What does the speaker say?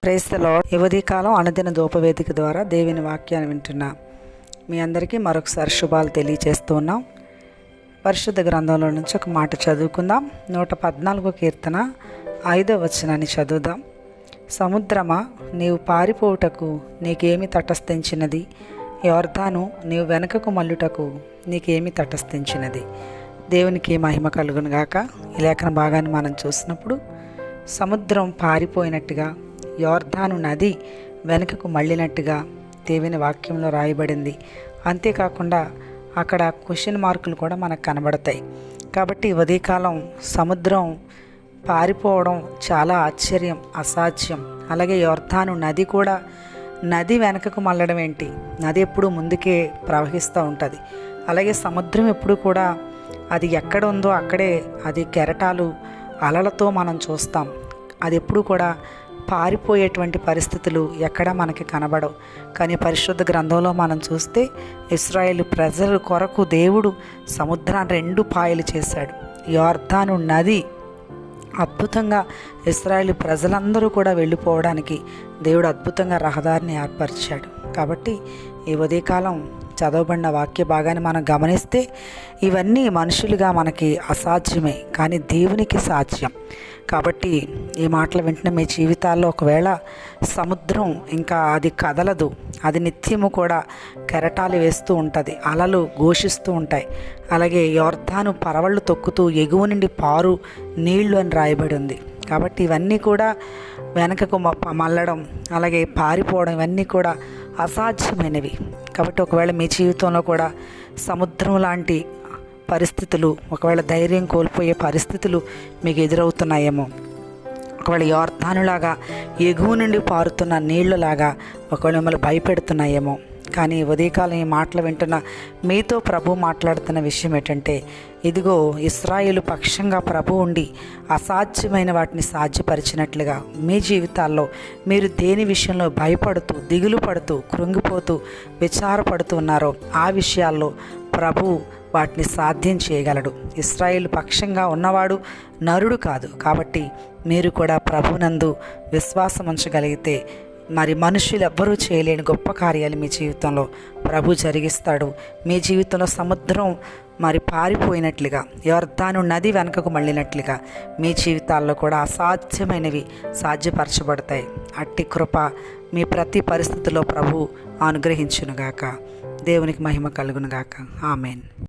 Praise the lord. ఈ ఉదయకాలం అనుదిన ధూపవేదిక ద్వారా దేవుని వాక్యాన్ని వింటున్న మీ అందరికీ మరొకసారి శుభాలు తెలియజేస్తూ ఉన్నాం. పరిశుద్ధ గ్రంథంలో నుంచి ఒక మాట చదువుకుందాం. 114 కీర్తన 5వ వచనాన్ని చదువుదాం. సముద్రమా, నీవు పారిపోవుటకు నీకేమి తటస్థించినది? యోర్దాను, నీవు వెనకకు మల్లుటకు నీకేమి తటస్థించినది? దేవునికి మహిమ కలుగును గాక. ఈ లేఖన భాగాన్ని మనం చూసినప్పుడు సముద్రం పారిపోయినట్టుగా, యోర్దాను నది వెనుకకు మళ్ళినట్టుగా దేవుని వాక్యంలో రాయబడింది. అంతేకాకుండా అక్కడ క్వశ్చన్ మార్కులు కూడా మనకు కనబడతాయి. కాబట్టి ఉదయకాలం సముద్రం పారిపోవడం చాలా ఆశ్చర్యం, అసాధ్యం. అలాగే యోర్దాను నది కూడా, నది వెనకకు మళ్ళడం ఏంటి? నది ఎప్పుడూ ముందుకే ప్రవహిస్తూ ఉంటుంది. అలాగే సముద్రం ఎప్పుడు కూడా అది ఎక్కడ ఉందో అక్కడే అది కెరటాలు అలలతో మనం చూస్తాం. అది ఎప్పుడు కూడా పారిపోయేటువంటి పరిస్థితులు ఎక్కడా మనకి కనబడవు. కానీ పరిశుద్ధ గ్రంథంలో మనం చూస్తే ఇశ్రాయేలు ప్రజల కొరకు దేవుడు సముద్రాన్ని 2 పాయలు చేశాడు. యోర్దాను నది అద్భుతంగా ఇశ్రాయేలు ప్రజలందరూ కూడా వెళ్ళిపోవడానికి దేవుడు అద్భుతంగా రహదారిని ఏర్పరిచాడు. కాబట్టి ఈ ఉదయకాలం చదవబడిన వాక్య భాగాన్ని మనం గమనిస్తే ఇవన్నీ మనుషులుగా మనకి అసాధ్యమే, కానీ దేవునికి సాధ్యం. కాబట్టి ఈ మాటలు వెంటనే మీ జీవితాల్లో ఒకవేళ సముద్రం ఇంకా అది కదలదు, అది నిత్యము కూడా కెరటాలు వేస్తూ ఉంటుంది, అలలు ఘోషిస్తూ ఉంటాయి. అలాగే యోర్దాను పరవళ్ళు తొక్కుతూ ఎగువ నుండి పారు నీళ్లు అని రాయబడి ఉంది. కాబట్టి ఇవన్నీ కూడా వెనకకు మళ్ళడం, అలాగే పారిపోవడం, ఇవన్నీ కూడా అసాధ్యమైనవి. కాబట్టి ఒకవేళ మీ జీవితంలో కూడా సముద్రం లాంటి పరిస్థితులు, ఒకవేళ ధైర్యం కోల్పోయే పరిస్థితులు మీకు ఎదురవుతున్నాయేమో, ఒకవేళ యోర్దానులాగా ఎగువ నుండి పారుతున్న నీళ్లలాగా ఒకవేళ మిమ్మల్ని భయపెడుతున్నాయేమో, కానీ ఉదయకాలం ఈ మాటలు వింటున్న మీతో ప్రభు మాట్లాడుతున్న విషయం ఏంటంటే, ఇదిగో ఇశ్రాయేలు పక్షంగా ప్రభు ఉండి అసాధ్యమైన వాటిని సాధ్యపరిచినట్లుగా మీ జీవితాల్లో మీరు దేని విషయంలో భయపడుతూ, దిగులు పడుతూ, కృంగిపోతూ, విచారపడుతూ ఉన్నారో ఆ విషయాల్లో ప్రభు వాటిని సాధ్యం చేయగలడు. ఇశ్రాయేలు పక్షంగా ఉన్నవాడు నరుడు కాదు. కాబట్టి మీరు కూడా ప్రభునందు విశ్వాసం ఉంచగలిగితే మరి మనుషులు ఎవ్వరూ చేయలేని గొప్ప కార్యాలు మీ జీవితంలో ప్రభు జరిగిస్తాడు. మీ జీవితంలో సముద్రం మరి పారిపోయినట్లుగా, యోర్దాను నది వెనకకు మళ్ళినట్లుగా మీ జీవితాల్లో కూడా అసాధ్యమైనవి సాధ్యపరచబడతాయి. అట్టి కృప మీ ప్రతి పరిస్థితిలో ప్రభు అనుగ్రహించునుగాక. దేవునికి మహిమ కలుగునుగాక. ఆమేన్.